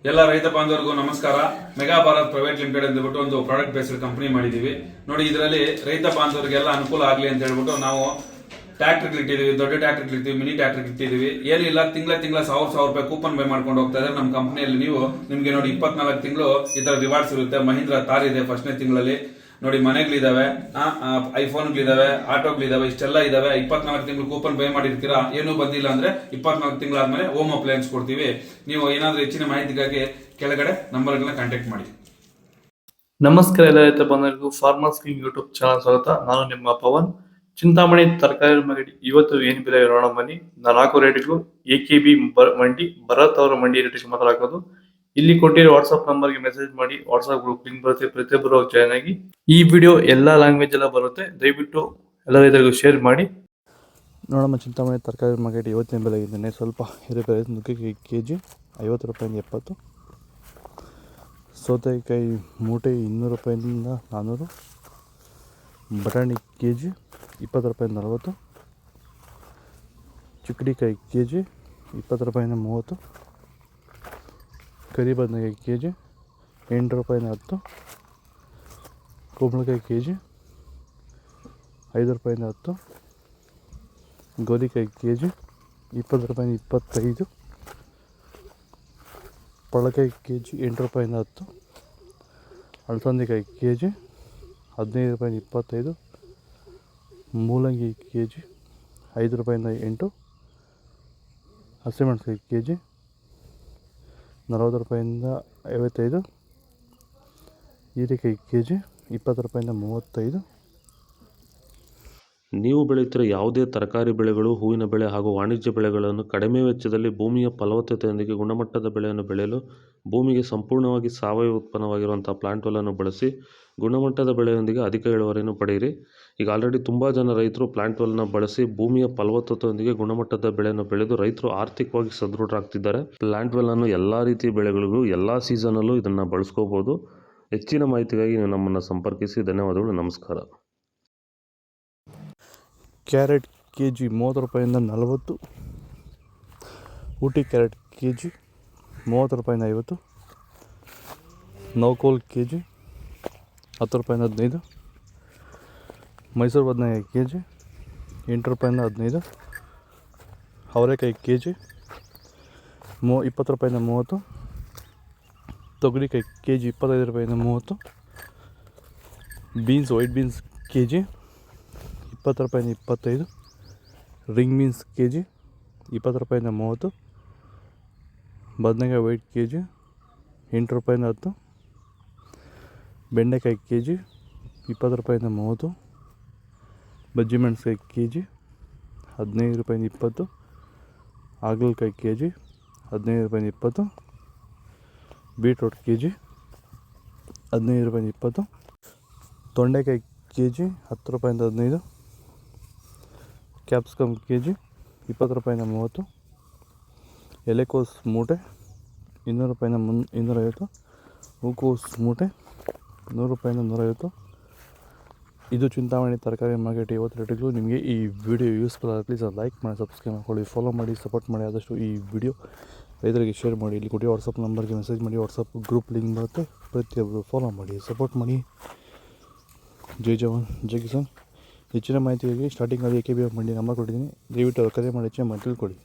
ಎಲ್ಲ ರೈತ ಬಾಂಧವರಿಗೂ ನಮಸ್ಕಾರ. ಮೆಗಾ ಭಾರತ್ ಪ್ರೈವೇಟ್ ಲಿಮಿಟೆಡ್ ಅಂದ್ಬಿಟ್ಟು ಒಂದು ಪ್ರಾಡಕ್ಟ್ ಬೇಸ್ಡ್ ಕಂಪನಿ ಮಾಡಿದೀವಿ ನೋಡಿ. ಇದರಲ್ಲಿ ರೈತ ಬಾಂಧವರಿಗೆಲ್ಲ ಅನುಕೂಲ ಆಗಲಿ ಅಂತ ಹೇಳ್ಬಿಟ್ಟು ನಾವು ಟ್ರ್ಯಾಕ್ಟರ್ ಇಟ್ಟಿದೀವಿ, ದೊಡ್ಡ ಟ್ರ್ಯಾಕ್ಟರ್ ಇಟ್ಟಿದೀವಿ, ಮಿನಿ ಟ್ರ್ಯಾಕ್ಟರ್ ಇಟ್ಟಿದೀವಿ. ಏನಿಲ್ಲ, ತಿಂಗಳ 1000 ರೂಪಾಯಿ ಕೂಪನ್ ಬೈ ಮಾಡ್ಕೊಂಡು ಹೋಗ್ತಾ ಇದ್ದಾರೆ ನಮ್ಮ ಕಂಪನಿಯಲ್ಲಿ. ನಿಮ್ಗೆ ನೋಡಿ 24 ತಿಂಗಳು ಈ ತರ ರಿವಾರ್ಡ್ಸ್ ಇರುತ್ತೆ. ಮಹೀಂದ್ರ ತಾರ್ ಇದೆ ಫಸ್ಟ್ನೇ ತಿಂಗಳಲ್ಲಿ ನೋಡಿ. ಮನೆಗಳಿದಾವೆ, ಐಫೋನ್ಗಳಿದಾವೆ, ಆಟೋಗಳಿದಾವೆ, ಇಷ್ಟೆಲ್ಲ ಇದಾವೆ. 24 ತಿಂಗಳು ಕೂಪನ್ ಬೈ ಮಾಡಿರ್ತೀರಾ, ಏನೂ ಬಂದಿಲ್ಲ ಅಂದ್ರೆ 24 ತಿಂಗಳಾದ್ಮೇಲೆ ಹೋಮ್ ಅಪ್ಲಯನ್ಸ್ ಕೊಡ್ತೀವಿ. ನೀವು ಏನಾದ್ರೂ ಹೆಚ್ಚಿನ ಮಾಹಿತಿಗಾಗಿ ಕೆಳಗಡೆ ನಂಬರ್ಗಳನ್ನ ಕಾಂಟ್ಯಾಕ್ಟ್ ಮಾಡಿ. ನಮಸ್ಕಾರ ಎಲ್ಲ ರೈತ ಬಂಧುಗಳಿಗೂ ಫಾರ್ಮರ್ಸ್ ಕಿಂಗ್ ಯೂಟ್ಯೂಬ್ ಚಾನಲ್ ಸ್ವಾಗತ. ನಾನು ನಿಮ್ಮ ಪವನ್. ಚಿಂತಾಮಣಿ ತರಕಾರಿ ಮಂಡಿ ಇವತ್ತು ಏನು ಬೆಲೆ ನೋಡೋಣ ಬನ್ನಿ. ನಾನು ಹಾಕೋ ರೇಟ್ಗಳು AKB ಮಂಡಿ, ಭರತ್ ಅವರ ಮಂಡಿ ರೇಟ್ ಮಾತ್ರ ಹಾಕೋದು. ಇಲ್ಲಿ ಕೊಟ್ಟಿರೋ ವಾಟ್ಸ್ಆಪ್ ನಂಬರ್ಗೆ ಮೆಸೇಜ್ ಮಾಡಿ. ವಾಟ್ಸ್ಆಪ್ ಗ್ರೂಪ್ ಲಿಂಕ್ ಬರುತ್ತೆ, ಪ್ರತಿಯೊಬ್ಬರು ಜಾಯ್ನ್ ಆಗಿ. ಈ ವಿಡಿಯೋ ಎಲ್ಲಾ ಲ್ಯಾಂಗ್ವೇಜ್ ಎಲ್ಲ ಬರುತ್ತೆ, ದಯವಿಟ್ಟು ಎಲ್ಲ ರೈತರಿಗೂ ಶೇರ್ ಮಾಡಿ. ನೋಡಮ್ಮ, ಚಿಂತಾಮಣಿ ತರಕಾರಿ ಮಾರ್ಕೆಟ್ ಇವತ್ತಿನ ಬೆಲೆ ಇದ್ದೇನೆ ಸ್ವಲ್ಪ ಏರುಪೇರು. ನುಗ್ಗೆಕಾಯಿ KG 50 ರೂಪಾಯಿಂದ 70, ಸೌತೆಕಾಯಿ ಮೂಟೆ 200 ರೂಪಾಯಿಂದ 400, ಬಟಾಣಿ KG 20 ರೂಪಾಯಿಂದ 40, ಚಿಕ್ಕಡಿಕಾಯಿ KG 20 ರೂಪಾಯಿಂದ 30, ಕರಿ ಬದನೆಕಾಯಿ KG 8 ರೂಪಾಯಿಂದ 10, ಕುಂಬಳಕಾಯಿ KG 5 ರೂಪಾಯಿಂದ 10, ಗೋಧಿಕಾಯಿ KG 20 ರೂಪಾಯಿಂದ 25, ಪಳಕಾಯಿ KG 8 ರೂಪಾಯಿಂದ 10, ಅಲಸಂದೆಕಾಯಿ KG 15 ರೂಪಾಯಿಂದ 25, ಮೂಲಂಗಿ KG 5 ರೂಪಾಯಿಂದ 8, ಹಸಿಮೆಣಸಿನಕಾಯಿ KG 40 ರೂಪಾಯಿಂದ 55, ಹೀರೆಕಾಯಿ KG 20 ರೂಪಾಯಿಂದ 35. ನೀವು ಬೆಳೆಯುತ್ತಿರುವ ಯಾವುದೇ ತರಕಾರಿ ಬೆಳೆಗಳು, ಹೂವಿನ ಬೆಳೆ ಹಾಗೂ ವಾಣಿಜ್ಯ ಬೆಳೆಗಳನ್ನು ಕಡಿಮೆ ವೆಚ್ಚದಲ್ಲಿ ಭೂಮಿಯ ಫಲವತ್ತತೆಯೊಂದಿಗೆ ಗುಣಮಟ್ಟದ ಬೆಳೆಯನ್ನು ಬೆಳೆಯಲು ಭೂಮಿಗೆ ಸಂಪೂರ್ಣವಾಗಿ ಸಾವಯವ ಉತ್ಪನ್ನವಾಗಿರುವಂಥ ಪ್ಲಾಂಟ್ ವೆಲ್ಲನ್ನು ಬಳಸಿ ಗುಣಮಟ್ಟದ ಬೆಳೆಯೊಂದಿಗೆ ಅಧಿಕ ಇಳುವರಿಯನ್ನು ಪಡೆಯಿರಿ. ಈಗ ಆಲ್ರೆಡಿ ತುಂಬ ಜನ ರೈತರು ಪ್ಲಾಂಟ್ ವೆಲ್ನ ಬಳಸಿ ಭೂಮಿಯ ಫಲವತ್ತತೆಯೊಂದಿಗೆ ಗುಣಮಟ್ಟದ ಬೆಳೆಯನ್ನು ಬೆಳೆದು ರೈತರು ಆರ್ಥಿಕವಾಗಿ ಸದೃಢರಾಗ್ತಿದ್ದಾರೆ. ಪ್ಲಾಂಟ್ ವೆಲ್ಲನ್ನು ಎಲ್ಲ ರೀತಿಯ ಬೆಳೆಗಳಿಗೂ ಎಲ್ಲ ಸೀಸನಲ್ಲೂ ಇದನ್ನು ಬಳಸ್ಕೋಬೋದು. ಹೆಚ್ಚಿನ ಮಾಹಿತಿಗಾಗಿ ನೀವು ನಮ್ಮನ್ನು ಸಂಪರ್ಕಿಸಿ. ಧನ್ಯವಾದಗಳು, ನಮಸ್ಕಾರ. ಕ್ಯಾರೆಟ್ KG 30 ರೂಪಾಯಿಂದ 40, ಊಟಿ ಕ್ಯಾರೆಟ್ KG 30 ರೂಪಾಯಿಂದ 50, ನೌಕೋಲ್ KG 10 ರೂಪಾಯಿಂದ 15, ಮೈಸೂರು ಬದನೆಕಾಯಿ KG 8 ರೂಪಾಯಿಂದ 15, ಅವರೆಕಾಯಿ KG 20 ರೂಪಾಯಿಂದ 30, ತೊಗರಿಕಾಯಿ KG 25 ರೂಪಾಯಿಂದ 30, ಬೀನ್ಸ್ ವೈಟ್ ಬೀನ್ಸ್ KG 20 ರೂಪಾಯಿಂದ 25, ರಿಂಗ್ ಬೀನ್ಸ್ KG 20 ರೂಪಾಯಿಂದ 30, ಬದನೆಕಾಯಿ ವೈಟ್ KG 8 ರೂಪಾಯಿಂದ 10, ಬೆಂಡೆಕಾಯಿ KG 20 ರೂಪಾಯಿಂದ 30, ಬಜ್ಜಿ ಮೆಣಸಿನಕಾಯಿ KG 15 ರೂಪಾಯಿಂದ 20, ಹಾಗಲಕಾಯಿ KG 15 ರೂಪಾಯಿಂದ 20, ಬೀಟ್ರೂಟ್ KG 15 ರೂಪಾಯಿಂದ 20, ತೊಂಡೆಕಾಯಿ KG 10 ರೂಪಾಯಿಂದ 15, ಕ್ಯಾಪ್ಸಿಕಮ್ KG 20 ರೂಪಾಯಿಂದ 30, ಎಲೆಕೋಸ್ ಮೂಟೆ 200 ರೂಪಾಯಿಂದ 250, ಹೂಕೋಸ್ ಮೂಟೆ 100 ರೂಪಾಯಿಂದ 150. ಇದು ಚಿಂತಾಮಣಿ ತರಕಾರಿ ಮಾರ್ಕೆಟ್ ಇವತ್ತು ರೇಟ್ಗಳು. ನಿಮಗೆ ಈ ವಿಡಿಯೋ ಯೂಸ್ಫುಲ್ ಆದರೆ ಪ್ಲೀಸ್ ಲೈಕ್ ಮಾಡಿ, ಸಬ್ಸ್ಕ್ರೈಬ್ ಮಾಡ್ಕೊಳ್ಳಿ, ಫಾಲೋ ಮಾಡಿ, ಸಪೋರ್ಟ್ ಮಾಡಿ. ಆದಷ್ಟು ಈ ವಿಡಿಯೋ ರೈತರಿಗೆ ಶೇರ್ ಮಾಡಿ. ಇಲ್ಲಿ ಕೊಡಿ ವಾಟ್ಸಪ್ ನಂಬರ್ಗೆ ಮೆಸೇಜ್ ಮಾಡಿ. ವಾಟ್ಸಪ್ ಗ್ರೂಪ್ ಲಿಂಕ್ ಬರುತ್ತೆ, ಪ್ರತಿಯೊಬ್ಬರು ಫಾಲೋ ಮಾಡಿ, ಸಪೋರ್ಟ್ ಮಾಡಿ. ಜೈ ಜವಾನ್ ಜೈ ಕಿಸಾನ್. ಹೆಚ್ಚಿನ ಮಾಹಿತಿಗಾಗಿ ಸ್ಟಾರ್ಟಿಂಗಲ್ಲಿ AKB ಮಂಡಿ ನಂಬರ್ ಕೊಟ್ಟಿದ್ದೀನಿ, ದಯವಿಟ್ಟು ಕರೆ ಮಾಡಿ ಹೆಚ್ಚಿನ ಮಾಹಿತಿ ತಿಳ್ಕೊಳ್ಳಿ.